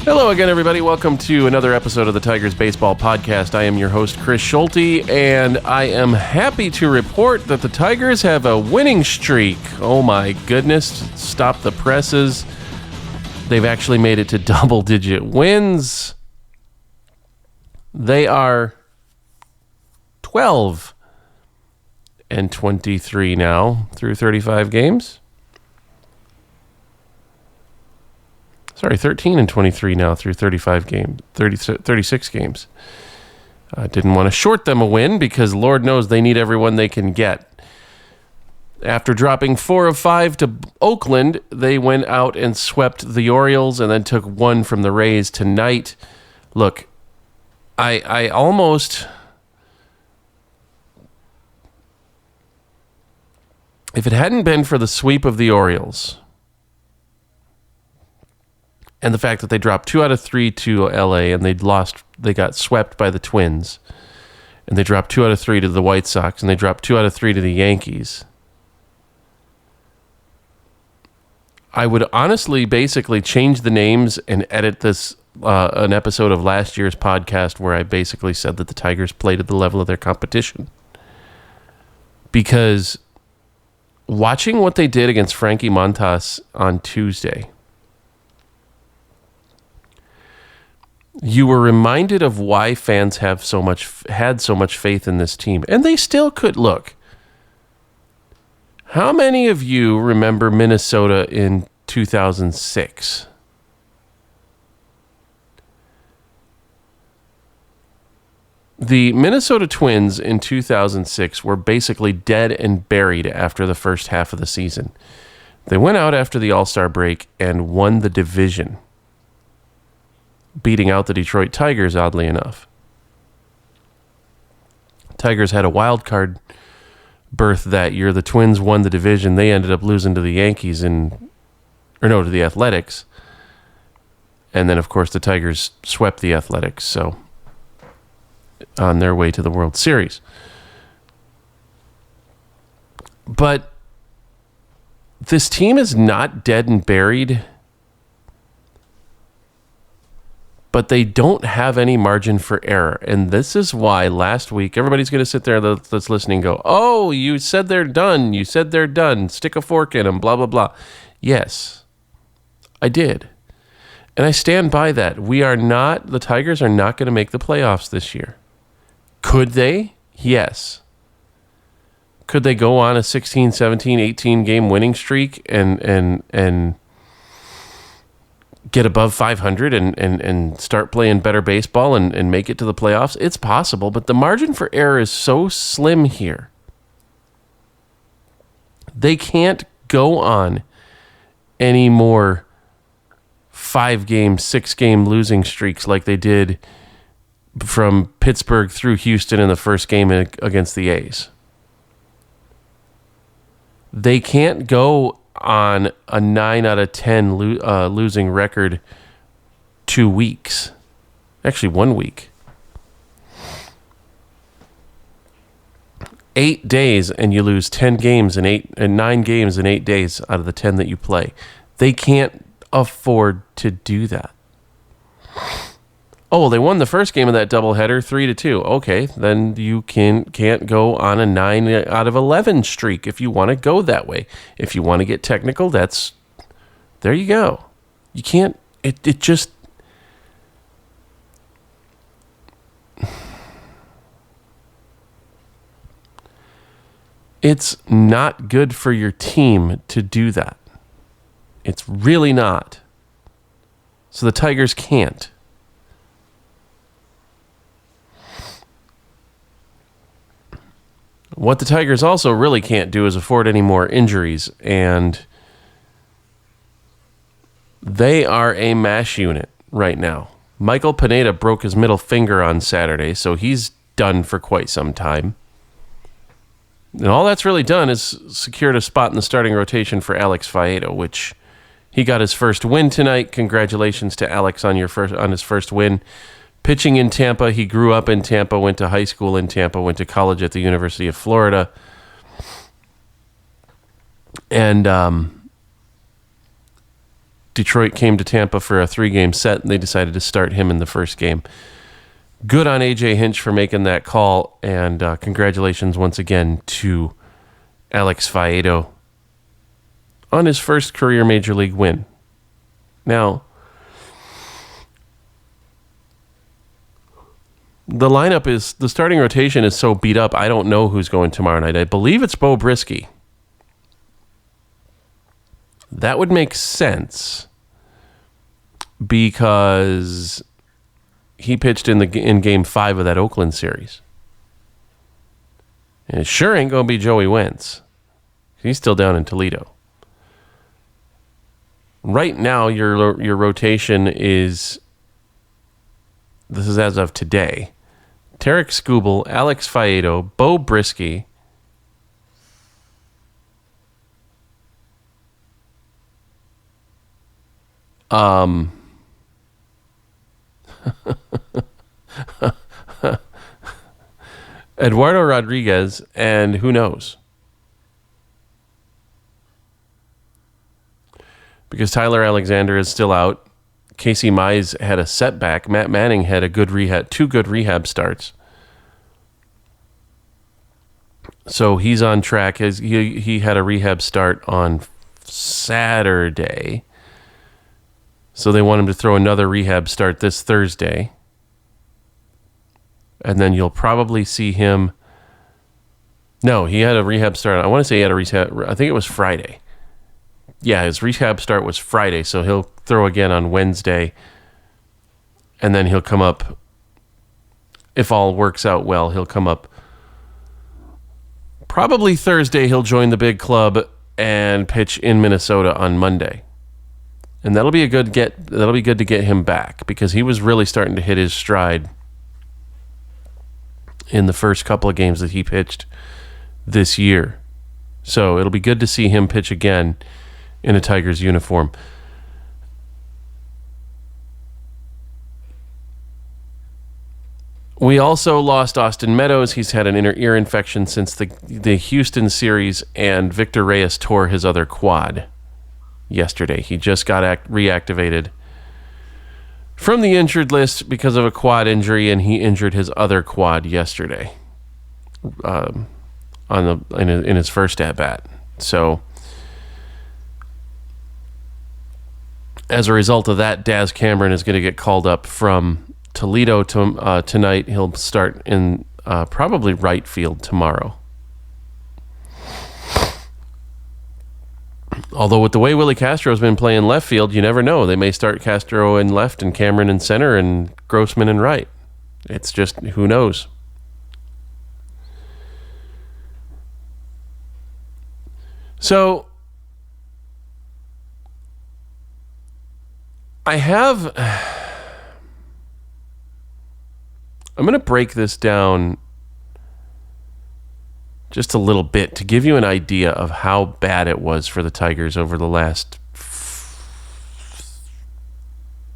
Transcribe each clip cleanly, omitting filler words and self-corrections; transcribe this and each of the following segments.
Hello again, everybody. Welcome to another episode of the Tigers Baseball Podcast. I am your host, Chris Schulte, and I am happy to report that the Tigers have a winning streak. Oh my goodness, stop the presses. They've actually made it to double-digit wins. They are 12-23 now through 35 games. 13-23 now through 36 games. Didn't want to short them a win because Lord knows they need everyone they can get. After dropping 4 of 5 to Oakland, they went out and swept the Orioles and then took 1 from the Rays tonight. Look, I almost... If it hadn't been for the sweep of the Orioles... and the fact that they dropped 2 out of 3 to LA and they got swept by the Twins. And they dropped 2 out of 3 to the White Sox and they dropped 2 out of 3 to the Yankees. I would honestly basically change the names and edit this an episode of last year's podcast where I basically said that the Tigers played at the level of their competition. Because watching what they did against Frankie Montas on Tuesday, you were reminded of why fans had so much faith in this team. And they still could. Look, how many of you remember Minnesota in 2006? The Minnesota Twins in 2006 were basically dead and buried after the first half of the season. They went out after the All-Star break and won the division, beating out the Detroit Tigers, oddly enough. Tigers had a wild card berth that year. The Twins won the division. They ended up losing to the Yankees to the Athletics. And then, of course, the Tigers swept the Athletics, so on their way to the World Series. But this team is not dead and buried, but they don't have any margin for error. And this is why last week, everybody's going to sit there that's listening and go, oh, you said they're done. You said they're done. Stick a fork in them, blah, blah, blah. Yes, I did. And I stand by that. The Tigers are not going to make the playoffs this year. Could they? Yes. Could they go on a 16, 17, 18 game winning streak and get above 500 and start playing better baseball and make it to the playoffs? It's possible, but the margin for error is so slim here. They can't go on any more 5-game, 6-game losing streaks like they did from Pittsburgh through Houston in the first game against the A's. They can't go on a 9 out of 10 losing record 2 weeks. Actually, 1 week. 8 days and you lose 10 games and 9 games in 8 days out of the 10 that you play. They can't afford to do that. Oh, they won the first game of that doubleheader 3-2. Okay, then you can't go on a 9 out of 11 streak if you want to go that way. If you want to get technical, there you go. You can't. It just. It's not good for your team to do that. It's really not. So the Tigers can't. What the Tigers also really can't do is afford any more injuries, and they are a mash unit right now. Michael Pineda broke his middle finger on Saturday, so he's done for quite some time. And all that's really done is secured a spot in the starting rotation for Alex Faedo, which he got his first win tonight. Congratulations to Alex on his first win. Pitching in Tampa, he grew up in Tampa, went to high school in Tampa, went to college at the University of Florida. And Detroit came to Tampa for a 3-game set, and they decided to start him in the first game. Good on A.J. Hinch for making that call, and congratulations once again to Alex Faedo on his first career Major League win. Now, the starting rotation is so beat up, I don't know who's going tomorrow night. I believe it's Beau Brieske. That would make sense because he pitched in Game 5 of that Oakland series. And it sure ain't going to be Joey Wentz. He's still down in Toledo. Right now, your rotation is, this is as of today, Tarik Skubal, Alex Faedo, Beau Brieske, Eduardo Rodriguez, and who knows? Because Tyler Alexander is still out. Casey Mize had a setback. Matt Manning had two good rehab starts. So he's on track. He had a rehab start on Saturday. So they want him to throw another rehab start this Thursday. And then you'll probably see him. No, he had a rehab start. I want to say he had a rehab. I think it was Friday. Yeah, his rehab start was Friday. So he'll throw again on Wednesday. And then he'll come up. If all works out well, he'll come up. Probably Thursday, he'll join the big club and pitch in Minnesota on Monday. And that'll be good to get him back because he was really starting to hit his stride in the first couple of games that he pitched this year. So it'll be good to see him pitch again in a Tigers uniform. We also lost Austin Meadows. He's had an inner ear infection since the Houston series, and Victor Reyes tore his other quad yesterday. He just got reactivated from the injured list because of a quad injury, and he injured his other quad yesterday in his first at bat. So as a result of that, Daz Cameron is going to get called up from Toledo tonight. He'll start in probably right field tomorrow. Although with the way Willie Castro's been playing left field, you never know. They may start Castro in left and Cameron in center and Grossman in right. It's just, who knows? So, I'm going to break this down just a little bit to give you an idea of how bad it was for the Tigers over the last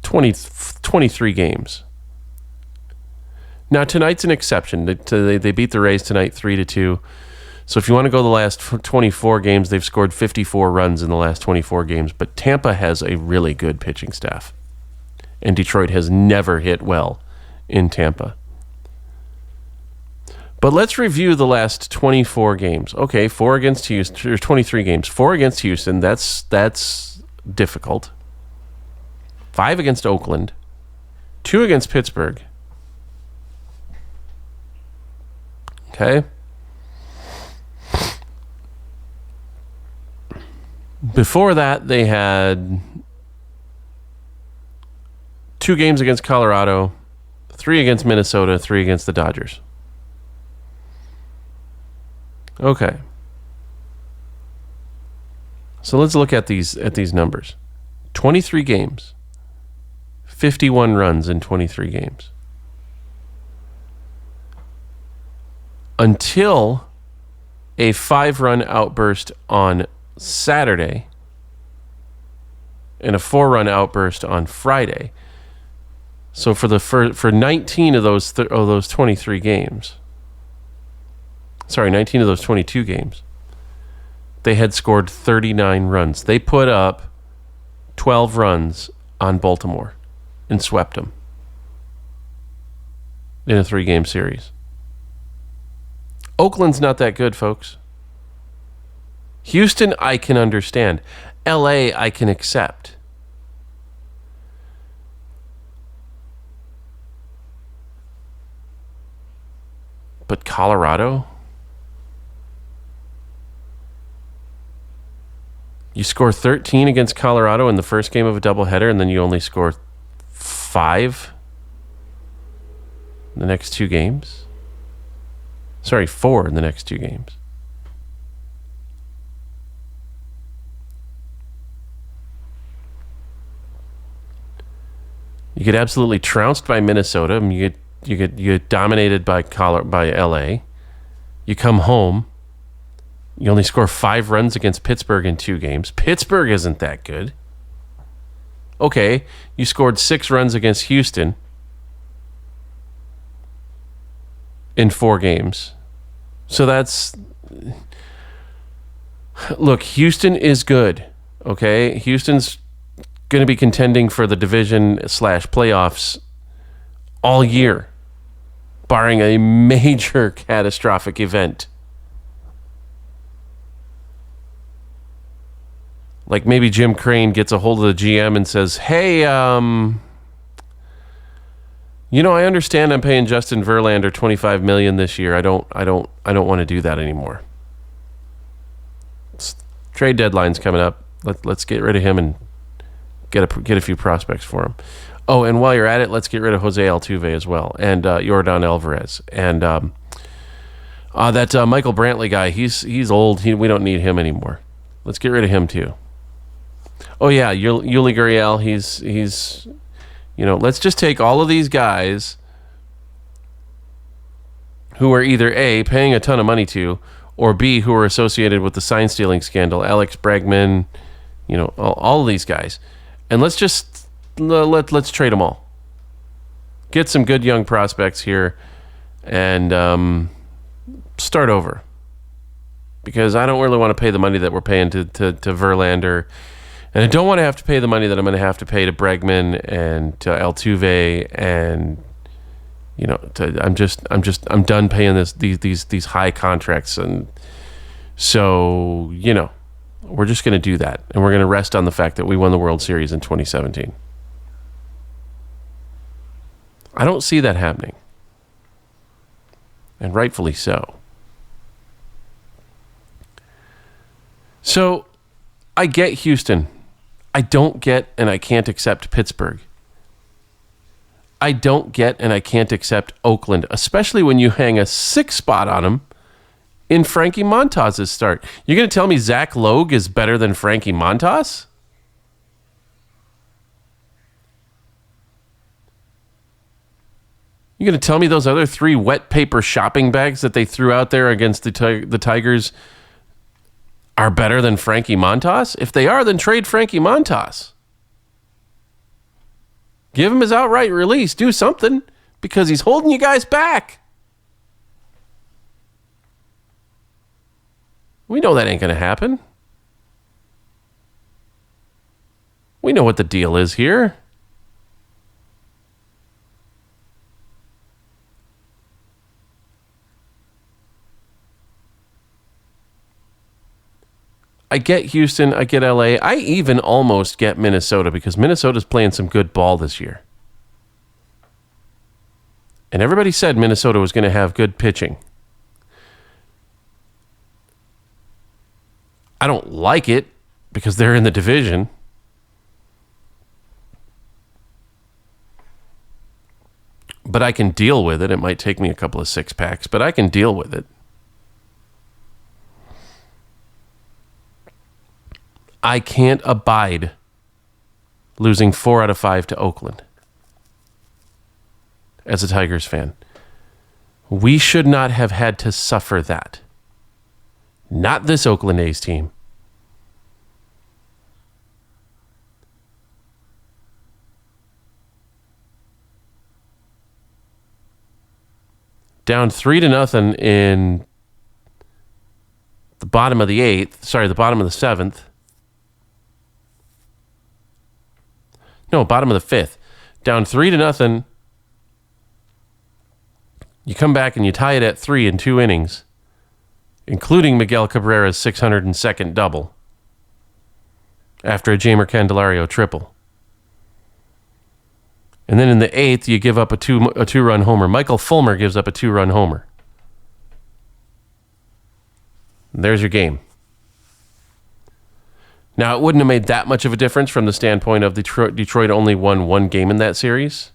23 games. Now, tonight's an exception. They beat the Rays tonight 3-2. So if you want to go the last 24 games, they've scored 54 runs in the last 24 games. But Tampa has a really good pitching staff. And Detroit has never hit well in Tampa. But let's review the last 24 games. Okay, 4 against Houston, or 23 games. 4 against Houston, that's difficult. 5 against Oakland. 2 against Pittsburgh. Okay. Before that, they had 2 games against Colorado, 3 against Minnesota, 3 against the Dodgers. Okay. So let's look at these numbers. 23 games. 51 runs in 23 games. Until a 5-run outburst on Saturday and a 4-run outburst on Friday. So for 19 of those 23 games. 19 of those 22 games, they had scored 39 runs. They put up 12 runs on Baltimore and swept them in a 3-game series. Oakland's not that good, folks. Houston, I can understand. LA, I can accept. But Colorado? You score 13 against Colorado in the first game of a doubleheader, and then you only score 5 in the next 2 games? Sorry, 4 in the next 2 games. You get absolutely trounced by Minnesota. I mean, you get dominated by LA. You come home. You only score 5 runs against Pittsburgh in 2 games. Pittsburgh isn't that good. Okay, you scored 6 runs against Houston in 4 games. So that's... Look, Houston is good, okay? Houston's going to be contending for the division/playoffs all year, barring a major catastrophic event. Like maybe Jim Crane gets a hold of the GM and says, hey, I understand I'm paying Justin Verlander $25 million this year. I don't want to do that anymore. Trade deadline's coming up. Let's get rid of him and get a few prospects for him. Oh, and while you're at it, let's get rid of Jose Altuve as well, and Yordan Alvarez, and that Michael Brantley guy. He's old. We don't need him anymore. Let's get rid of him too. Oh yeah, Yuli Gurriel. He's let's just take all of these guys who are either A, paying a ton of money to, or B, who are associated with the sign stealing scandal. Alex Bregman, all of these guys. And let's trade them all. Get some good young prospects here and start over. Because I don't really want to pay the money that we're paying to Verlander. And I don't want to have to pay the money that I'm going to have to pay to Bregman and to Altuve, and I'm done paying these high contracts, and so we're just going to do that, and we're going to rest on the fact that we won the World Series in 2017. I don't see that happening, and rightfully so. So I get Houston. I don't get and I can't accept Pittsburgh. I don't get and I can't accept Oakland, especially when you hang a 6 spot on them in Frankie Montas's start. You're going to tell me Zach Logue is better than Frankie Montas? You're going to tell me those other 3 wet paper shopping bags that they threw out there against the Tigers are better than Frankie Montas? If they are, then trade Frankie Montas. Give him his outright release. Do something, because he's holding you guys back. We know that ain't going to happen. We know what the deal is here. I get Houston, I get LA. I even almost get Minnesota, because Minnesota's playing some good ball this year. And everybody said Minnesota was going to have good pitching. I don't like it because they're in the division. But I can deal with it. It might take me a couple of 6-packs, but I can deal with it. I can't abide losing 4 out of 5 to Oakland as a Tigers fan. We should not have had to suffer that. Not this Oakland A's team. Down 3-0 in the bottom of the 8th. Sorry, the bottom of the 7th. No, bottom of the fifth. Down 3-0. You come back and you tie it at 3 in 2 innings, including Miguel Cabrera's 602nd double after a Jeimer Candelario triple. And then in the 8th, you give up a two-run homer. Michael Fulmer gives up a 2-run homer. And there's your game. Now, it wouldn't have made that much of a difference from the standpoint of Detroit only won 1 game in that series.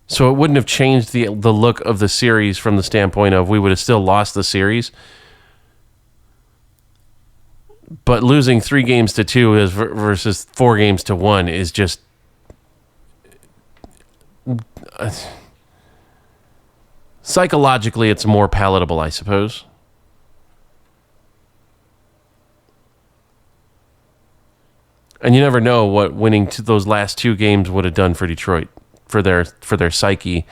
So it wouldn't have changed the look of the series from the standpoint of we would have still lost the series. But losing 3-2 versus 4-1 is just psychologically it's more palatable, I suppose. And you never know what winning those last 2 games would have done for Detroit, for their psyche,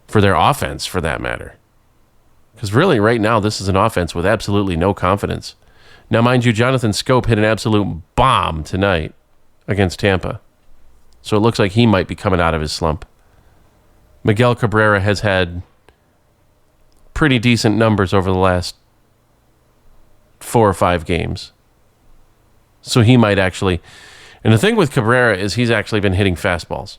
for their offense, for that matter. Because really, right now, this is an offense with absolutely no confidence. Now, mind you, Jonathan Schoop hit an absolute bomb tonight against Tampa. So it looks like he might be coming out of his slump. Miguel Cabrera has had pretty decent numbers over the last 4 or 5 games. So he might actually... And the thing with Cabrera is he's actually been hitting fastballs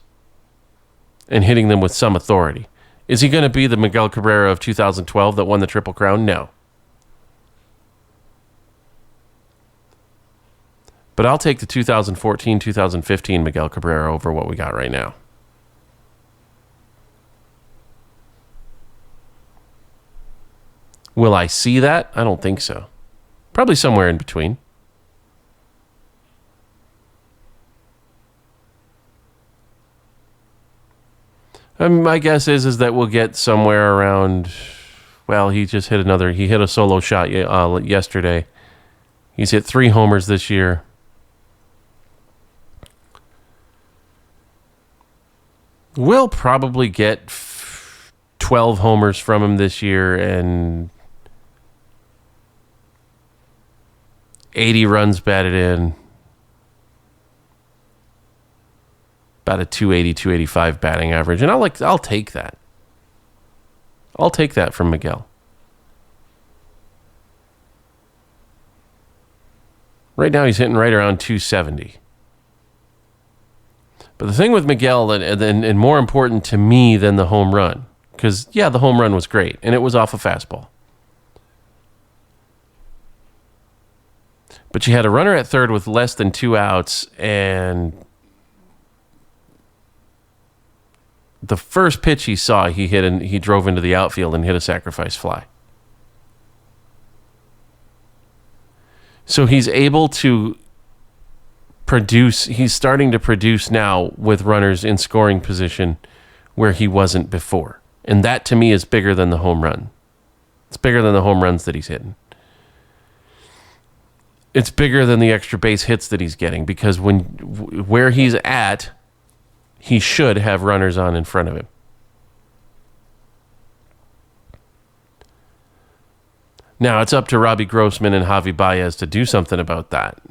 and hitting them with some authority. Is he going to be the Miguel Cabrera of 2012 that won the Triple Crown? No. But I'll take the 2014, 2015 Miguel Cabrera over what we got right now. Will I see that? I don't think so. Probably somewhere in between. My guess is that we'll get somewhere around, well, he hit a solo shot yesterday. He's hit 3 homers this year. We'll probably get 12 homers from him this year and 80 runs batted in. About a 280, 285 batting average. And I'll take that. I'll take that from Miguel. Right now he's hitting right around 270. But the thing with Miguel, and more important to me than the home run, because, yeah, the home run was great, and it was off a fastball. But you had a runner at third with less than 2 outs, and the first pitch he saw, he drove into the outfield and hit a sacrifice fly. So he's able to produce. He's starting to produce now with runners in scoring position where he wasn't before. And that, to me, is bigger than the home run. It's bigger than the home runs that he's hitting. It's bigger than the extra base hits that he's getting, because where he's at, he should have runners on in front of him. Now, it's up to Robbie Grossman and Javi Baez to do something about that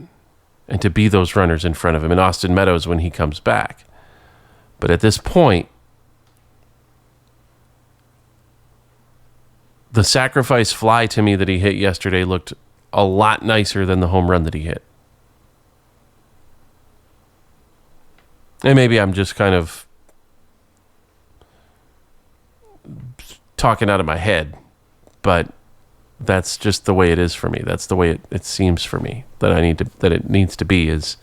and to be those runners in front of him, and Austin Meadows when he comes back. But at this point, the sacrifice fly to me that he hit yesterday looked a lot nicer than the home run that he hit. And maybe I'm just kind of talking out of my head, but that's just the way it is for me. That's the way it seems for me that it needs to be, is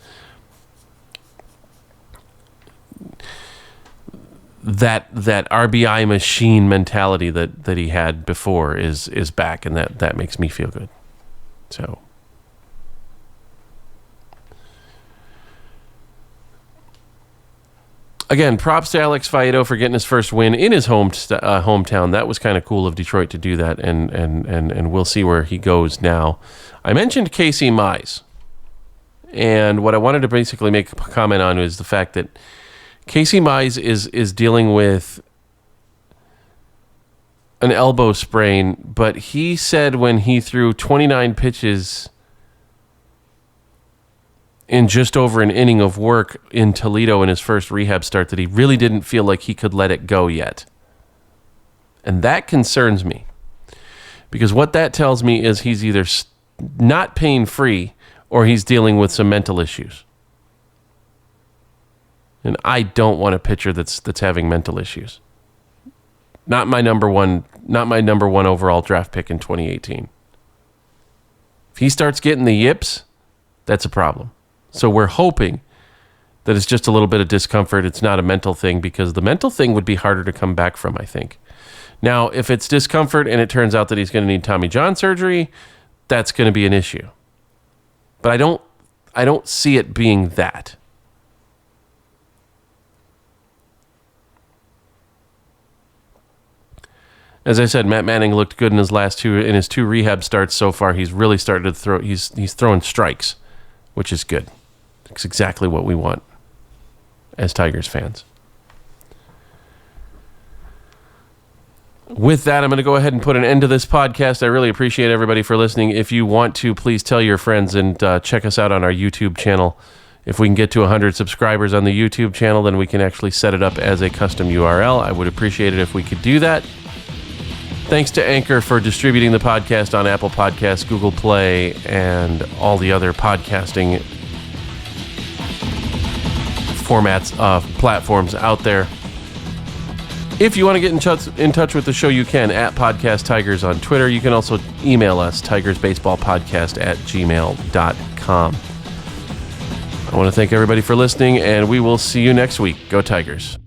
that RBI machine mentality that he had before is back, and that makes me feel good. So again, props to Alex Faedo for getting his first win in his hometown. That was kind of cool of Detroit to do that, and we'll see where he goes now. I mentioned Casey Mize, and what I wanted to basically make a comment on is the fact that Casey Mize is dealing with an elbow sprain, but he said when he threw 29 pitches in just over an inning of work in Toledo in his first rehab start that he really didn't feel like he could let it go yet. And that concerns me. Because what that tells me is he's either not pain-free or he's dealing with some mental issues. And I don't want a pitcher that's having mental issues. Not my number one overall draft pick in 2018. If he starts getting the yips, that's a problem. So we're hoping that it's just a little bit of discomfort. It's not a mental thing, because the mental thing would be harder to come back from, I think. Now, if it's discomfort and it turns out that he's going to need Tommy John surgery, that's going to be an issue. But I don't see it being that. As I said, Matt Manning looked good in his two rehab starts so far. He's really started to throw. He's throwing strikes, which is good. It's exactly what we want as Tigers fans. With that, I'm going to go ahead and put an end to this podcast. I really appreciate everybody for listening. If you want to, please tell your friends and check us out on our YouTube channel. If we can get to 100 subscribers on the YouTube channel, then we can actually set it up as a custom URL. I would appreciate it if we could do that. Thanks to Anchor for distributing the podcast on Apple Podcasts, Google Play, and all the other podcasting platforms out there. If you want to get in touch with the show, you can at Podcast Tigers on Twitter. You can also email us, tigersbaseballpodcast@gmail.com. I want to thank everybody for listening, and we will see you next week. Go Tigers.